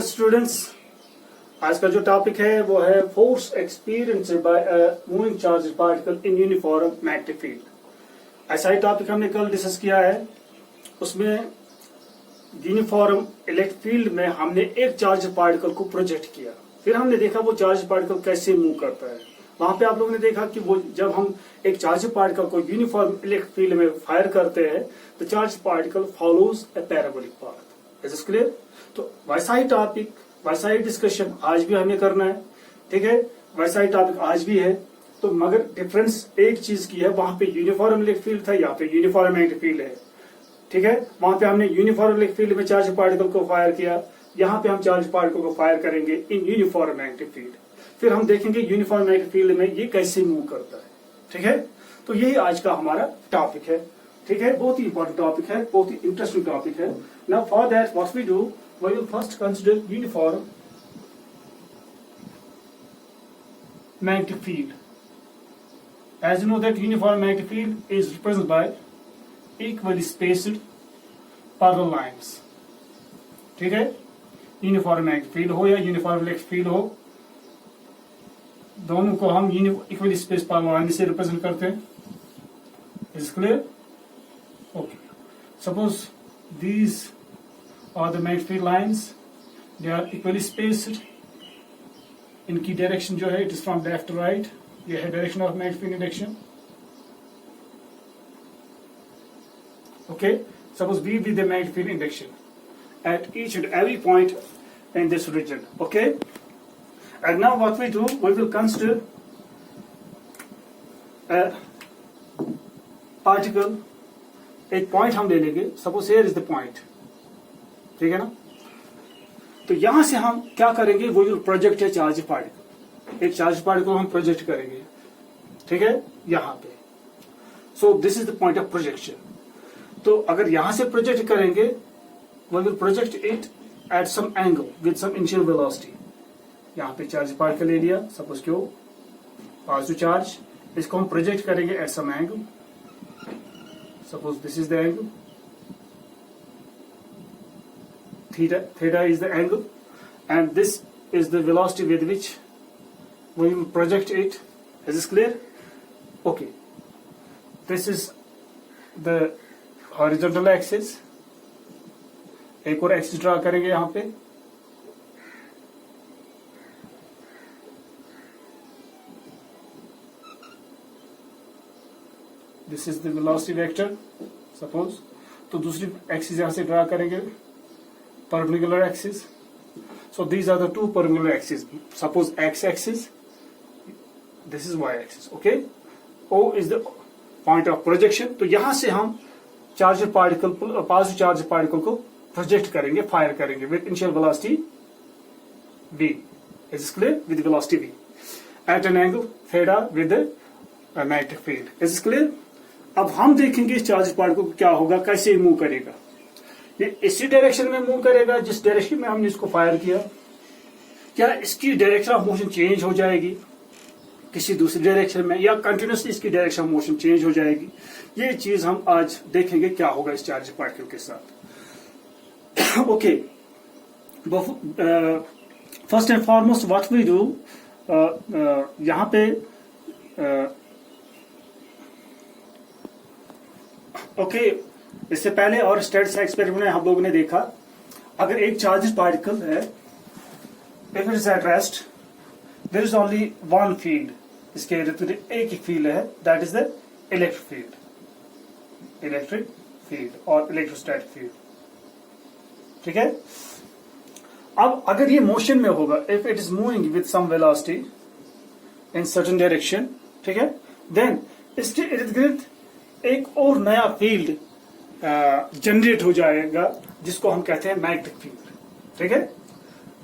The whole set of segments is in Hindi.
स्टूडेंट्स, आज का जो टॉपिक है वो है force experience by moving charge particle in uniform magnetic field. ऐसा ही टॉपिक हमने कल डिस्कस किया है। उसमें यूनिफॉर्म इलेक्ट्रिक फील्ड में हमने एक चार्ज पार्टिकल को प्रोजेक्ट किया, फिर हमने देखा वो चार्ज पार्टिकल कैसे मूव करता है। वहां पे आप लोगों ने देखा कि वो जब हम एक चार्ज पार्टिकल को यूनिफॉर्म इलेक्ट्रिक फील्ड में फायर करते हैं तो charge particle follows A parabolic path. Is this clear? तो वैसा ही टॉपिक, वैसा ही डिस्कशन आज भी हमें करना है, ठीक है? वैसा ही टॉपिक आज भी है। तो मगर डिफरेंस एक चीज की है, वहां पे यूनिफॉर्म इलेक्ट्रिक फील्ड था, यहाँ पे यूनिफॉर्म मैग्नेटिक फील्ड है, ठीक है? वहां पे हमने यूनिफॉर्म इलेक्ट्रिक फील्ड में चार्ज पार्टिकल को फायर किया, यहाँ पे हम चार्ज पार्टिकल को फायर करेंगे इन यूनिफॉर्म मैग्नेटिक फील्ड। फिर हम देखेंगे यूनिफॉर्म मैग्नेटिक फील्ड में ये कैसे मूव करता है, ठीक है? तो यही आज का हमारा टॉपिक है, ठीक है? बहुत ही इंपॉर्टेंट टॉपिक है, बहुत ही इंटरेस्टिंग टॉपिक है। Now for that what we do, we will first consider uniform magnetic field. As you know that uniform magnetic field is represented by equally spaced parallel lines. ठीक है? यूनिफॉर्म मैग्नेटिक फील्ड हो या यूनिफॉर्म इलेक्ट्रिक फील्ड हो, दोनों को हम इक्वली स्पेस पैरेलल लाइन से रिप्रेजेंट करते हैं। Is clear? Okay, suppose these are the magnetic field lines, they are equally spaced। इनकी डायरेक्शन जो है it is from left to right, ये है direction of magnetic field direction. Okay, suppose V be the magnetic field direction at each and every point in this region। okay, and now what we do, we will consider a particle। एक पॉइंट हम ले लेंगे, suppose here is the point, ठीक है ना? तो यहां से हम क्या करेंगे, वो जो प्रोजेक्ट है चार्ज पार्टिकल, एक चार्ज पार्टिकल हम प्रोजेक्ट करेंगे, ठीक है? यहां पे। So this is the point of projection. तो अगर यहां से प्रोजेक्ट करेंगे, we will project it at some angle with some initial velocity. यहां पे चार्ज पार्टिकल ले लिया, सपोज क्यों पॉजिटिव चार्ज, इसको हम प्रोजेक्ट करेंगे at some angle. Suppose this is the angle, theta is the angle, and this is the velocity with which we will project it। Is this clear? Okay, this is the horizontal axis। एक और एक्सिस ड्रा करेंगे यहां पे, this is the velocity vector suppose। तो दूसरी एक्सिस यहां से ड्रा करेंगे, perpendicular axis। So these are the two perpendicular axes, suppose x axis, this is y axis। okay, O is the point of projection। तो यहां से हम charge particle, positive charge particle को प्रोजेक्ट करेंगे, फायर करेंगे with initial velocity v। is this clear? with velocity v at an angle theta with the magnetic field। is this clear? अब हम देखेंगे इस चार्ज पार्टिकल को क्या होगा, कैसे मूव करेगा। ये इसी डायरेक्शन में मूव करेगा जिस डायरेक्शन में हमने इसको फायर किया, क्या इसकी डायरेक्शन ऑफ मोशन चेंज हो जाएगी किसी दूसरी डायरेक्शन में, या कंटिन्यूसली इसकी डायरेक्शन ऑफ मोशन चेंज हो जाएगी? ये चीज हम आज देखेंगे क्या होगा इस चार्ज पार्टिकल के साथ। Okay, first and foremost what we do, यहां पे ओके, इससे पहले और स्टैटिस्टिक्स एक्सपेरिमेंट में हम लोगों ने देखा, अगर एक चार्ज पार्टिकल है, if it is at rest, there is only one field, इसके एक ही फील्ड है, that is the electric field, electric field और इलेक्ट्रोस्टैटिक फील्ड, ठीक है? अब अगर ये मोशन में होगा, if it is moving with some velocity in certain direction, ठीक है, देन इसके इर्द गिर्द एक और नया फील्ड जनरेट हो जाएगा जिसको हम कहते हैं मैग्नेटिक फील्ड, ठीक है?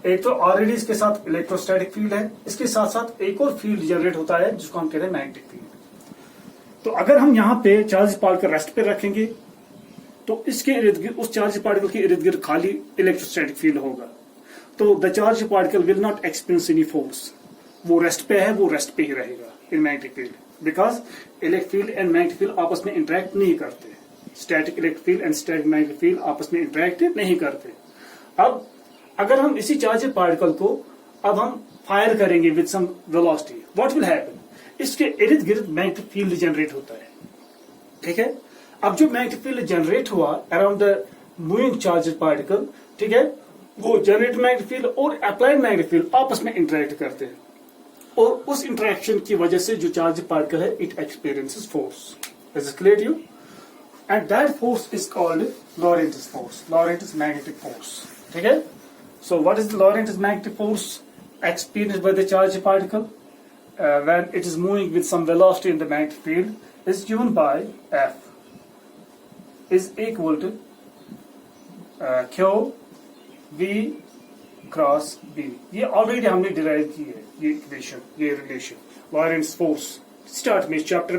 एक तो ऑलरेडी इसके साथ इलेक्ट्रोस्टैटिक फील्ड है, इसके साथ साथ एक और फील्ड जनरेट होता है जिसको हम कहते हैं मैग्नेटिक फील्ड। तो अगर हम यहाँ पे चार्ज पार्टिकल रेस्ट पे रखेंगे तो इसके इर्द गिर्द, उस चार्ज पार्टिकल के इर्द गिर्द खाली इलेक्ट्रोस्टैटिक फील्ड होगा। तो the charge particle will not experience any force, वो रेस्ट पे है, वो रेस्ट पे ही रहेगा in magnetic field, because electric field and magnetic field आपस में इंटरेक्ट नहीं करते। Static electric field and static magnetic field आपस में इंटरेक्ट नहीं करते। अब अगर हम इसी चार्ज पार्टिकल को अब हम फायर करेंगे with some velocity, what will happen, इसके इर्द गिर्द मैग्नेटिक फील्ड जनरेट होता है, ठीक है। अब जो मैग्नेटिक फील्ड जनरेट हुआ around the moving charge particle, ठीक है, वो जनरेट मैग्नेटिक फील्ड और अप्लाइड मैग्नेटिक फील्ड आपस में इंटरेक्ट करते हैं, और उस इंटरेक्शन की वजह से जो चार्ज पार्टिकल है it experiences force, is it clear to you, and that force is called Lorentz force, Lorentz magnetic force, ठीक है। So what is the Lorentz magnetic force experienced by the charged particle when it is moving with some velocity in the magnetic field is given by F is equal to Q V cross B। ये ऑलरेडी हमने डिराइव की है ये इक्वेशन, ये रिलेशन लॉरेंट्ज़ फोर्स स्टार्ट में, चैप्टर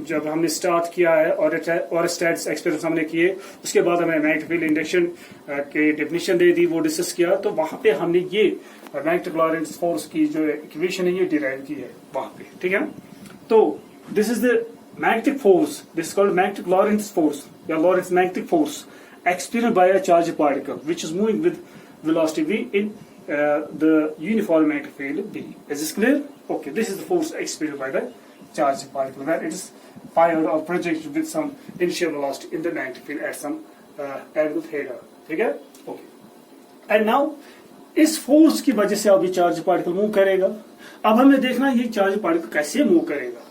जब हमने स्टार्ट किया है और स्टैट्स एक्सपेरिमेंट्स हमने किए, उसके बाद हमें मैग्नेटिक फील्ड इंडक्शन के डेफिनेशन दे दी, वो डिस्कस किया, तो वहां पे हमने ये मैग्नेटिक लॉरेंट्ज़ फोर्स की जो इक्वेशन है ये डिराइव की है वहां पे, ठीक है ना। तो this is the magnetic force, this called magnetic Lorentz force या Lorentz magnetic force experienced by a charged particle which is moving with velocity v in the uniform magnetic field B. Is this clear? Okay, this is the force experienced by the charged particle where it is fired or projected with some initial velocity in the magnetic field at some angle theta. ठीक है? Okay. And now इस फोर्स की वजह से अभी चार्ज पार्टिकल मूव करेगा। अब हमें देखना ये चार्ज पार्टिकल कैसे मूव करेगा।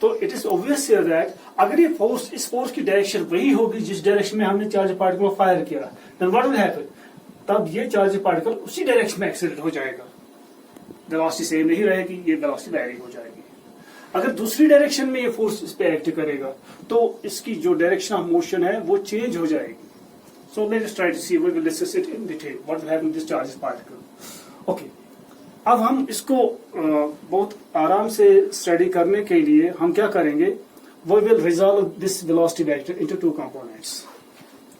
तो इट इज ऑब्वियस दैट अगर ये फोर्स, इस फोर्स की डायरेक्शन वही होगी जिस डायरेक्शन में हमने चार्ज पार्टिकल को फायर किया, देन व्हाट विल हैपन, तब ये चार्ज पार्टिकल उसी डायरेक्शन में एक्सीलरेट हो जाएगा, वेलोसिटी सेम नहीं रहेगी, ये वेलोसिटी वैरी हो जाएगी। अगर दूसरी डायरेक्शन में ये फोर्स इस पे एक्ट करेगा तो इसकी जो डायरेक्शन ऑफ मोशन है वो चेंज हो जाएगी। So let us try to see, we will discuss it in detail what will happen this charge particle. Okay, अब हम इसको बहुत आराम से स्टडी करने के लिए हम क्या करेंगे, we will resolve this velocity vector into two components,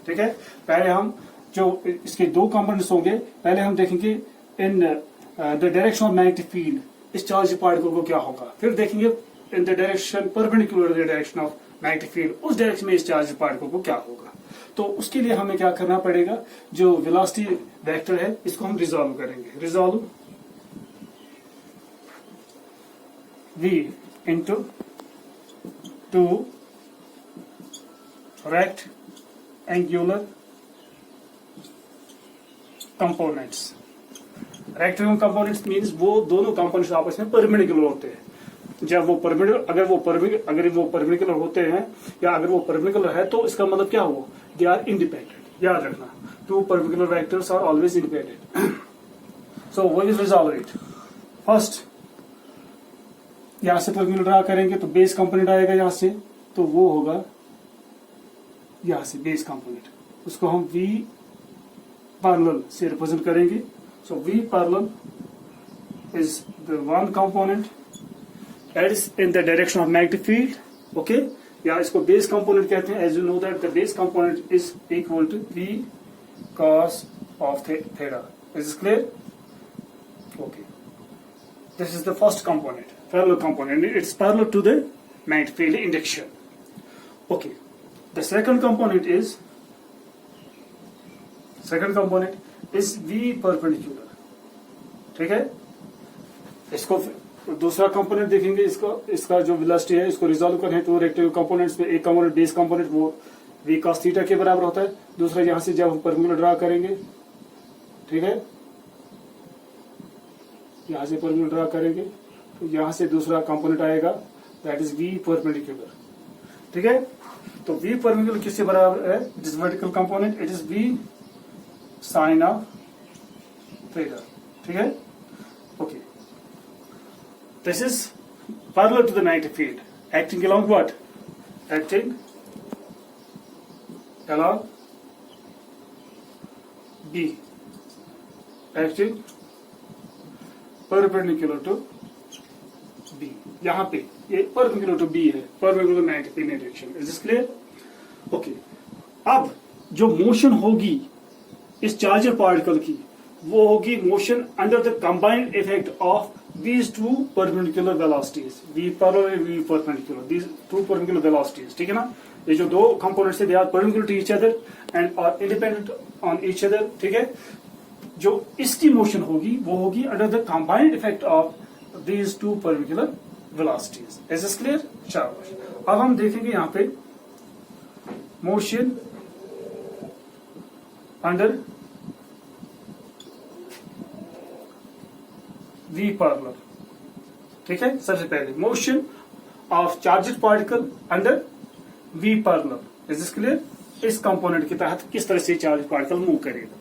ठीक है। पहले हम जो इसके दो कंपोनेंट्स होंगे, पहले हम देखेंगे इन the direction of magnetic field इस चार्ज पार्टिकल को क्या होगा, फिर देखेंगे इन the direction perpendicular the direction of magnetic field उस डायरेक्शन में इस चार्ज पार्टिकल को क्या होगा। तो उसके लिए हमें क्या करना पड़ेगा, जो वेलोसिटी वेक्टर है इसको हम रिजॉल्व करेंगे। Resolve V into two rectangular components. Rectangular components means वो दोनों components आपस में perpendicular होते हैं। जब वो अगर वो perpendicular होते हैं या अगर वो perpendicular है तो इसका मतलब क्या हुआ, they are independent। याद रखना, two perpendicular vectors are always independent। So we will resolve it। First यहां से परपेंडिकुलर ड्रा करेंगे तो बेस कंपोनेंट आएगा यहां से, तो वो होगा यहां से बेस कंपोनेंट, उसको हम V पैरेलल से रिप्रेजेंट करेंगे। So V parallel is the one component that is in the direction of magnetic field, okay, या इसको बेस कंपोनेंट कहते हैं। As you know that the base component is equal to V cos of theta। Is this clear? Okay, this is the first component, parallel component, it's parallel to the magnetic field induction। Okay, the second component is V perpendicular, ठीक है। इसको दूसरा कंपोनेंट देखेंगे, इसका जो वेलोसिटी है इसको रिजॉल्व करें तो रेक्टेंगुलर कंपोनेंट्स में एक कंपोनेंट बेस कंपोनेंट वो V cos थीटा के बराबर होता है, दूसरा यहां से जब हम परपेंडिकुलर ड्रा करेंगे, ठीक है, यहां से परपेंडिकुलर ड्रा करेंगे तो यहां से दूसरा कंपोनेंट आएगा दैट इज V परपेंडिकुलर, ठीक है। तो V परपेंडिकुलर किससे बराबर है, this vertical component it is V sine of theta, ठीक है। Okay, this is parallel to the magnetic field acting along what, acting along B, acting perpendicular to B। यहां पे ये परपेंडिकुलर टू B है, perpendicular magnetic field direction. Is this clear? Okay, अब जो मोशन होगी इस चार्जर पार्टिकल की वो होगी motion under the combined effect of these two perpendicular velocities, V parallel and V perpendicular, these two perpendicular velocities, ठीक है ना। ये जो दो कंपोनेंट्स है they are perpendicular to each other and are independent on each other, ठीक है। जो इसकी मोशन होगी वो होगी under the combined effect of these two perpendicular velocities. Is this clear? शाबाश. अब हम देखेंगे यहां पे मोशन अंडर वी पैरेलल. ठीक है, सबसे पहले motion of charged particle under V parallel. Is this clear? इस कंपोनेंट के तहत किस तरह से चार्ज पार्टिकल मूव करेगा.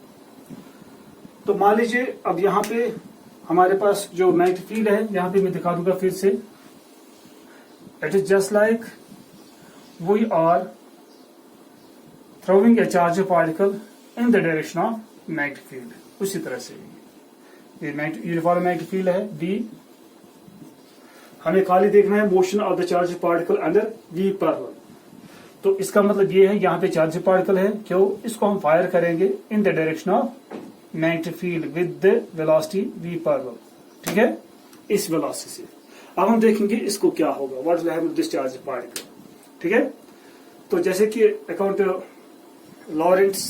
तो मान लीजिए अब यहां पे हमारे पास जो मैग्नेटिक फील्ड है, यहां पे मैं दिखा दूंगा फिर से. It is just like we are throwing a charged particle in the direction of magnetic field. उसी तरह से ये यूनिफॉर्म मैग्नेटिक फील्ड है B. हमें खाली देखना है motion of the charge particle under V parallel. तो इसका मतलब ये है यहाँ पे चार्ज पार्टिकल है, क्यों? इसको हम फायर करेंगे इन the direction of magnetic field with the velocity V parallel. ठीक है, इस वेलोसिटी से. अब हम देखेंगे इसको क्या होगा, what will happen to this charge particle. ठीक है, तो जैसे कि अकाउंट लॉरेंट्स,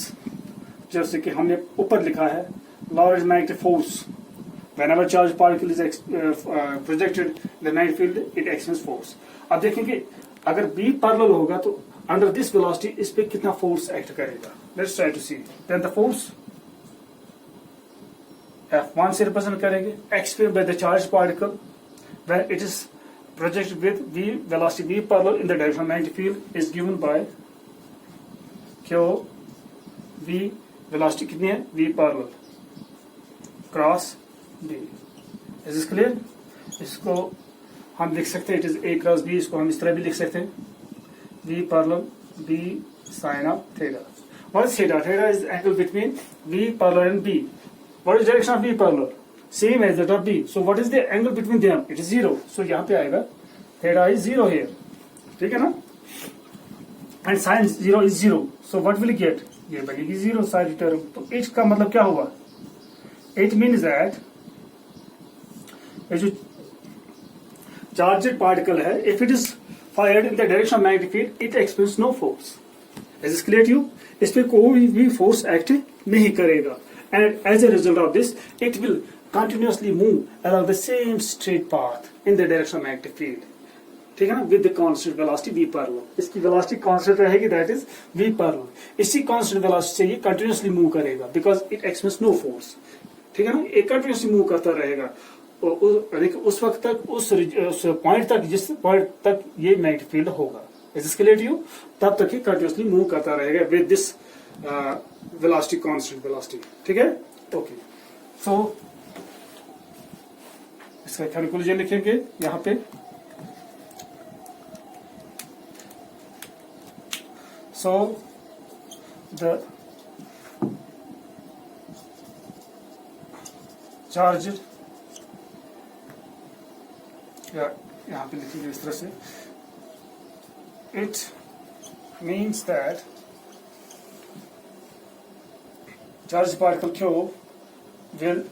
जैसे कि हमने ऊपर लिखा है Lorentz magnetic force. whenever charged particle is projected in the magnetic field it experiences force. अब देखेंगे अगर B पैरेलल होगा तो अंडर दिस वेलोसिटी इस पे कितना फोर्स एक्ट करेगा. Let's try to see. Then the force F1 से रिप्रेजेंट करेंगे experience by the charge particle when it is projected with V velocity V parallel in the direction of magnetic field is given by Q V velocity कितनी है V parallel cross B. Is this clear? इसको हम लिख सकते हैं it is A cross B. इसको हम इस तरह भी लिख सकते हैं V parallel B sin of theta. What is theta? Theta is angle between V parallel and B. What is direction of V parallel? Same as that of B. So what is the angle between them? It is 0. So यहाँ पे आएगा theta is 0 here. ठीक है ना? And sin 0 is 0. So what will you get? ये बनेगी 0 सारी टर्म. तो H का मतलब क्या होगा? It means that ये जो चार्जेड पार्टिकल है, if it is fired in the direction of magnetic field, it experiences no force. Is this clear to you? इस पे कोई भी फोर्स एक्ट नहीं करेगा. And as a result of this, it will continuously move along the same straight path in the direction of magnetic field. ठीक है ना? With the constant velocity v parallel. इसकी velocity constant रहेगी, that is v parallel. इसी constant velocity से ये continuously move करेगा because it experiences no force. ठीक है ना? ये continuously move करता रहेगा. उस वक्त तक उस पॉइंट तक जिस पॉइंट तक ये मैग्नेटिक फील्ड होगा. Is this clear to you? तब तक ये कंटिन्यूअसली मूव करता रहेगा with this velocity constant velocity. ठीक है, ओके. सो इसका कंक्लूजन लिखेंगे यहां पे. सो द चार्ज यहाँ पे लिखेंगे इस तरह से. It means that charge particle Q will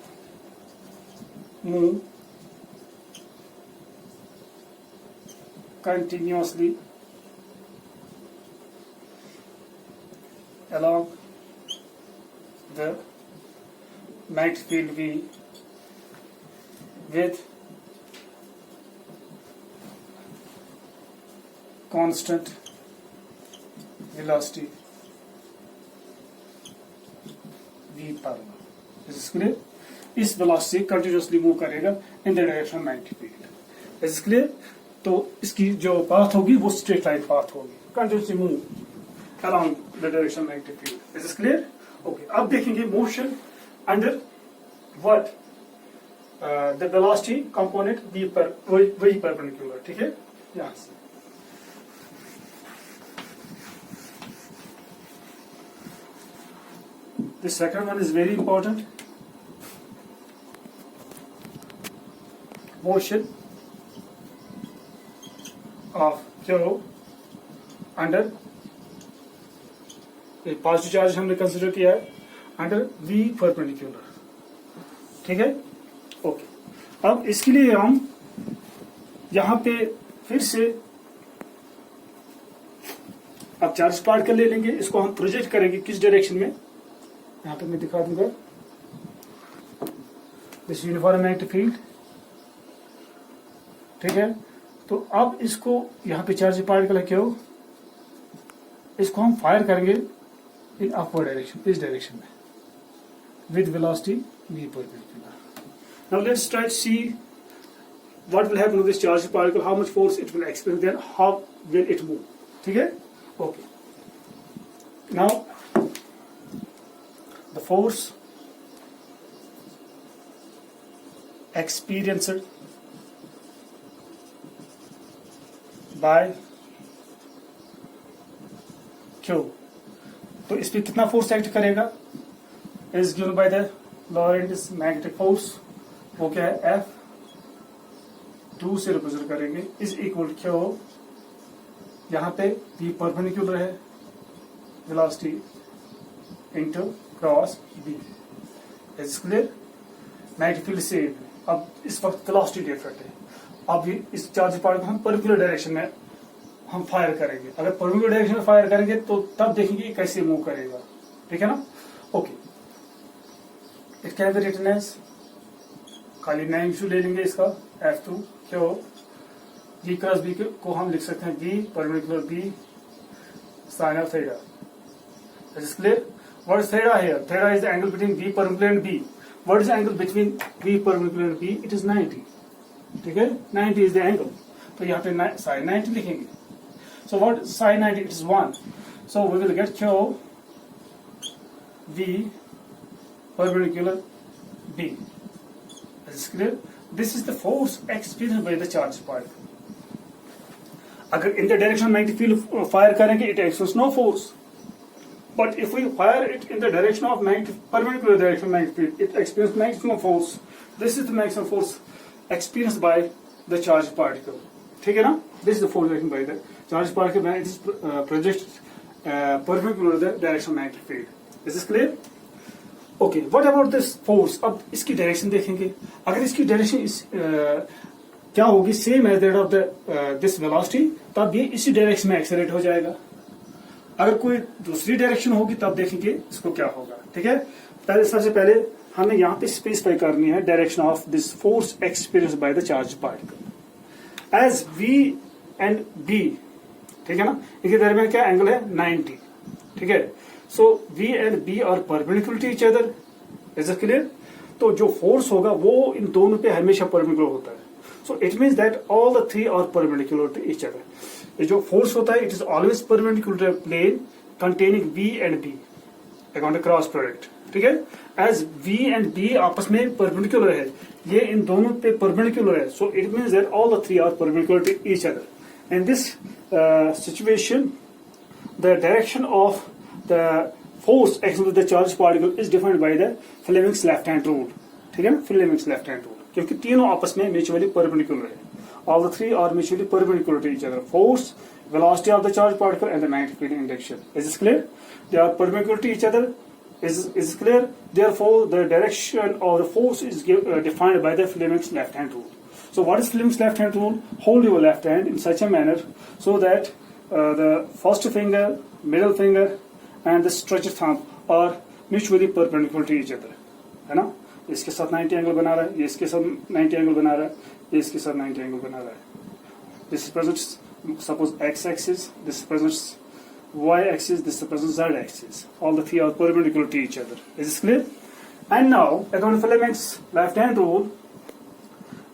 move continuously along the magnetic field V with constant velocity V parallel. Is this clear? इस वेलोसिटी कंटिन्यूअसली मूव करेगा इन the direction magnetic field. Is this clear? तो इसकी जो पाथ होगी वो स्ट्रेट लाइन पाथ होगी, continuously move around the direction magnetic field. Is this clear? Okay. अब देखेंगे motion under what the velocity component V पर वही परपेंडिकुलर. ठीक है, यहां से the second one is very important. Motion of Q under positive charge हमने कंसिडर किया है अंडर V परपेंडिकुलर. ठीक है, ओके. अब इसके लिए हम यहां पे फिर से अब चार्ज पार्टिकल ले लेंगे, इसको हम प्रोजेक्ट करेंगे किस डायरेक्शन में. यहाँ पे मैं दिखा दूंगा. दिस यूनिफॉर्म मैग्नेटिक फील्ड, ठीक है। तो अब इसको यहाँ पे चार्ज पार्टिकल है क्यों, इसको हम फायर करेंगे इन अपवर्ड डायरेक्शन, इस डायरेक्शन में with velocity v perpendicular. Now let's try to see what will happen to this charged particle, how much force it will experience, then how will it move. ठीक है, okay. Now the force experienced by Q, तो इस पे कितना फोर्स एक्ट करेगा, is given by the Lorentz magnetic force, वो क्या है F, 2 से रिप्रेजेंट करेंगे, इज इक्वल क्या हो, यहाँ पे V परपेंडिकुलर है velocity into cross B, is clear. Magnetic field same, अब इस वक्त वेलोसिटी डिफरेंट है, अब इस चार्ज पार्टिकल हम परपेंडिकुलर डायरेक्शन में हम फायर करेंगे, अगर परपेंडिकुलर डायरेक्शन में फायर करेंगे तो तब देखेंगे कैसे मूव करेगा, ठीक है ना, okay. It can be written as, खाली नाम इशू ले लेंगे इसका, F2 क्या हो, G क्रॉस B को हम लिख सकते हैं V perpendicular B sin of theta. Is this clear? What is theta here? Theta is the angle between V perpendicular and B. What is the angle between V perpendicular and B? It is 90. ठीक है, 90 is the angle. तो यहाँ पे sin 90 लिखेंगे. So what is sin 90? It is 1. So we will get Q V perpendicular B. Is this clear? This is the force experienced by the charged particle. अगर in the direction magnetic field fire करेंगे, it experiences no force. But if we fire it in the direction of perpendicular direction magnetic field, it experiences maximum force. This is the maximum force experienced by the charged particle. ठीक है ना? This is the force experienced by the charged particle when it is projected perpendicular to the direction of magnetic field. Is this clear? Okay. What about this force? अब इसकी डायरेक्शन देखेंगे. अगर इसकी डायरेक्शन क्या होगी, same as that of the this velocity, तब ये इसी डायरेक्शन में एक्सेलरेट हो जाएगा. अगर कोई दूसरी डायरेक्शन होगी तब देखेंगे इसको क्या होगा. ठीक है, पहले सबसे पहले हमें यहाँ पे स्पेसिफाई करनी है direction of this force experience by the charge particle as V and B. ठीक है ना, इनके दरमियान क्या एंगल है 90. ठीक है, so V and B are perpendicular to each other. Is it clear? तो जो फोर्स होगा वो इन दोनों पे हमेशा परपेंडिकुलर होता है. So it means that all the three are perpendicular to each other. ये जो force होता है, it is always perpendicular to a plane containing V and B. According to cross product. ठीक है? As V and B आपस में perpendicular है, ये इन दोनों पे perpendicular है. So it means that all the three are perpendicular to each other. In this situation, the direction of the force acting with the charged particle is defined by the Fleming's left-hand rule. ठीक है ना? Fleming's left-hand rule. क्योंकि तीनों आपस में म्यूचुअली परपेंडिकुलर है. All the three are mutually perpendicular to each other. Force, velocity of the charged particle, and the magnetic field induction. Is this clear? They are perpendicular to each other. Is this clear? Therefore, the direction of the force is defined by the Fleming's left-hand rule. So, what is Fleming's left-hand rule? Hold your left hand in such a manner so that the first finger, middle finger, and the stretched thumb are mutually perpendicular to each other. है ना? इसके साथ 90 एंगल बना रहा है, ये इसके साथ 90 एंगल बना रहा है, ये इसके साथ 90 एंगल बना रहा है. This represents suppose x axis, this represents y axis, this represents z axis. All the three are perpendicular to each other. Is this clear? And now, according to Fleming's left-hand rule,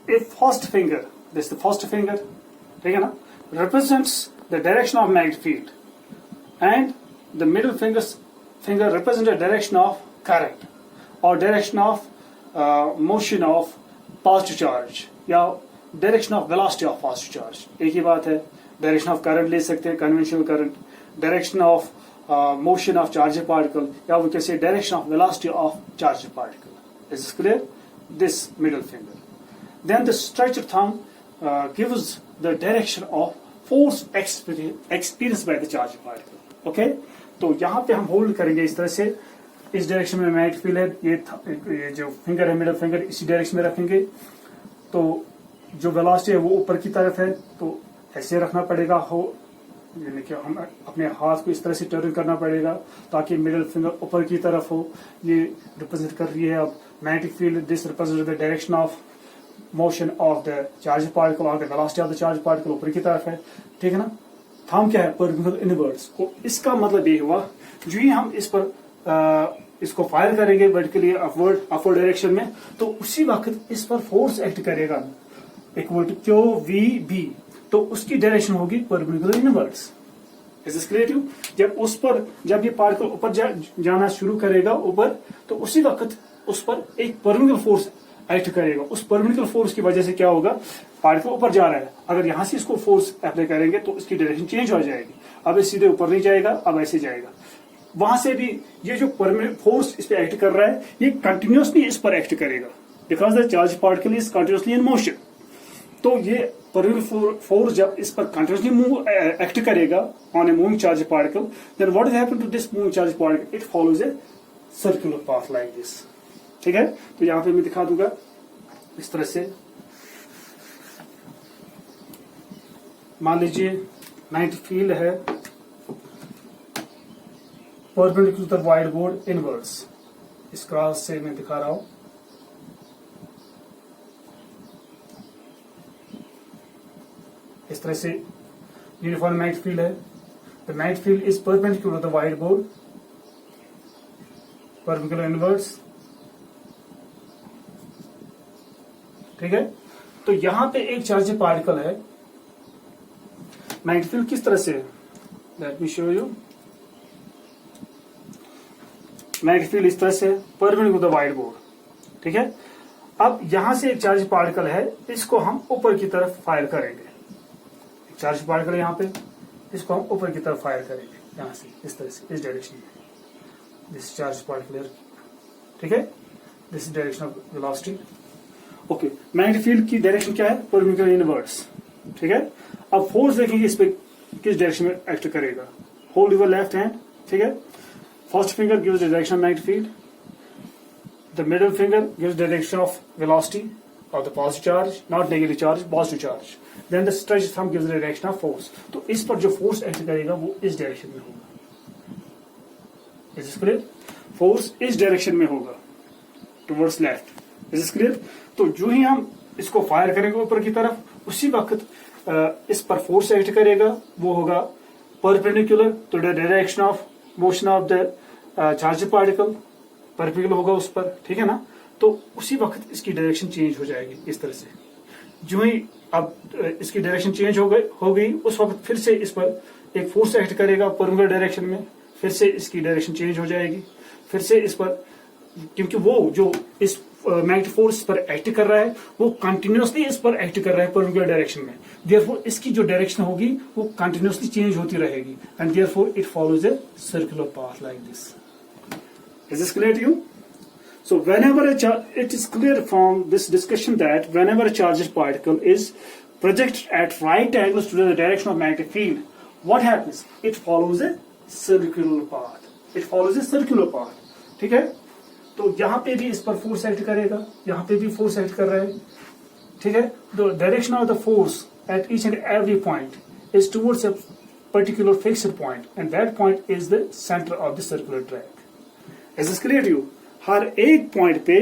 if first finger, this is the first finger, ठीक है ना, represents the direction of magnetic field, and the middle finger represents the direction of current or direction of motion of positive charge या direction of velocity of positive charge. एक ही बात है. डायरेक्शन ऑफ करंट ले सकते हैं, conventional current, direction of motion of charge particle, या वो कैसे direction of velocity of charge particle. Is this clear? This middle finger. Then the stretched thumb gives the direction of force experience by the charge particle. Okay, तो यहाँ पे हम होल्ड करेंगे इस तरह से. इस डायरेक्शन में मैग्नेटिक फील्ड है, ये जो फिंगर है मिडल फिंगर इसी डायरेक्शन में रखेंगे. तो जो वेलोसिटी है वो ऊपर की तरफ है, तो ऐसे रखना पड़ेगा हो, यानी कि हम अपने हाथ को इस तरह से टर्न करना पड़ेगा ताकि मिडल फिंगर ऊपर की तरफ हो. ये रिप्रेजेंट कर रही है अब magnetic field, this represents the direction of motion of the charged particle or the velocity of the charged particle ऊपर की तरफ है, ठीक है ना. थंब क्या है, परपेंडिकुलर इनवर्स. को इसका मतलब ये हुआ जो ही हम इस पर इसको फायर करेंगे वर्टिकली अपवर्ड डायरेक्शन में, तो उसी वक्त इस पर फोर्स एक्ट करेगा equal to Q V B, तो उसकी डायरेक्शन होगी perpendicular inverse. Is this clear to? जब ये पार्टिकल ऊपर जाना शुरू करेगा ऊपर, तो उसी वक्त उस पर एक परपेंडिकुलर फोर्स एक्ट करेगा. उस परपेंडिकुलर फोर्स की वजह से क्या होगा, पार्टिकल ऊपर जा रहा है, अगर यहां से इसको फोर्स अप्लाई करेंगे तो इसकी डायरेक्शन चेंज हो जाएगी. अब ये सीधे ऊपर नहीं जाएगा, अब ऐसे जाएगा. वहां से भी ये जो परमानेंट फोर्स इस पे एक्ट कर रहा है, ये कंटिन्यूअसली इस पर एक्ट करेगा, because the charge particle is continuously in motion. तो ये परमानेंट फोर्स जब इस पर कंटिन्यूअसली एक्ट करेगा on a moving charge particle, then what is happen to this moving charge particle, it follows a circular path like this. ठीक है, तो यहां पे मैं दिखा दूंगा इस तरह से. मान लीजिए नाइट फील्ड है perpendicular to the white board inverse. इस क्रॉस से मैं दिखा रहा हूं. इस तरह से यूनिफॉर्म नाइट फील्ड है. The night field is perpendicular to the white board, perpendicular inverse. ठीक है, तो यहां पे एक चार्ज पार्टिकल है. नाइट फील्ड किस तरह से है, let me show you. Night field इस तरह से perpendicular to the white board. ठीक है, अब यहां से एक चार्ज पार्टिकल है, इसको हम ऊपर की तरफ फायर करेंगे. एक चार्ज पार्टिकल यहां पे, इसको हम ऊपर की तरफ फायर करेंगे यहां से, इस तरह से, इस डायरेक्शन में. दिस चार्ज पार्टिकल, ठीक है, this is direction of velocity. Okay, magnetic field की डायरेक्शन क्या है, परपेंडिकुलर इनवर्स. ठीक है, अब फोर्स देखेंगे इस पे किस डायरेक्शन में एक्ट करेगा. Hold your left hand. ठीक है, first finger gives the direction of magnetic field, the middle finger gives direction of velocity of the positive charge, not negative charge, positive charge. Then the stretched thumb gives the direction of force. तो इस पर जो फोर्स एक्ट करेगा वो इस डायरेक्शन में होगा. Is this clear? फोर्स इस डायरेक्शन में होगा, towards left. Is this clear? तो जो ही हम इसको फायर करेंगे ऊपर की तरफ, उसी वक्त इस पर फोर्स एक्ट करेगा, वो होगा perpendicular to the direction of motion of the charge particle, perpendicular होगा उस पर. ठीक है ना, तो उसी वक्त इसकी डायरेक्शन चेंज हो जाएगी इस तरह से. जो ही अब इसकी डायरेक्शन चेंज हो गई, उस वक्त फिर से इस पर एक फोर्स एक्ट करेगा परपेंडिकुलर डायरेक्शन में, फिर से इसकी डायरेक्शन चेंज हो जाएगी. फिर से इस पर, क्योंकि वो जो इस मैग्नेटिक फोर्स पर एक्ट कर रहा है, वो कंटिन्यूअसली इस पर एक्ट कर रहा है परपेंडिकुलर डायरेक्शन में. देयरफॉर इसकी जो डायरेक्शन होगी वो कंटिन्यूअसली चेंज होती रहेगी, and therefore it follows a circular path like this. Is this clear to you? So whenever it is clear from this discussion that whenever a charged particle is projected at right angles to the direction of magnetic field, what happens? It follows a circular path. It follows a circular path. ठीक है? तो यहाँ पे भी इस पर फोर्स एक्ट करेगा, यहाँ पे भी फोर्स एक्ट कर रहा है. ठीक है? The direction of the force at each and every point is towards a particular fixed point, and that point is the center of the circular track. Is this clear to you? हर एक पॉइंट पे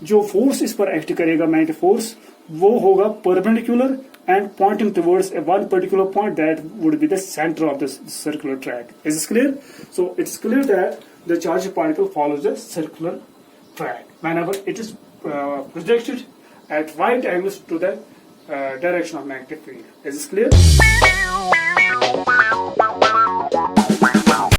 जो फोर्स इस पर एक्ट करेगा, मैग्नेटिक फोर्स, वो होगा perpendicular and pointing towards one particular point that would be the centre of the circular track. Is this clear? So it's clear that the charge particle follows the circular track whenever it is projected at right angles to the direction of magnetic field. Is this clear?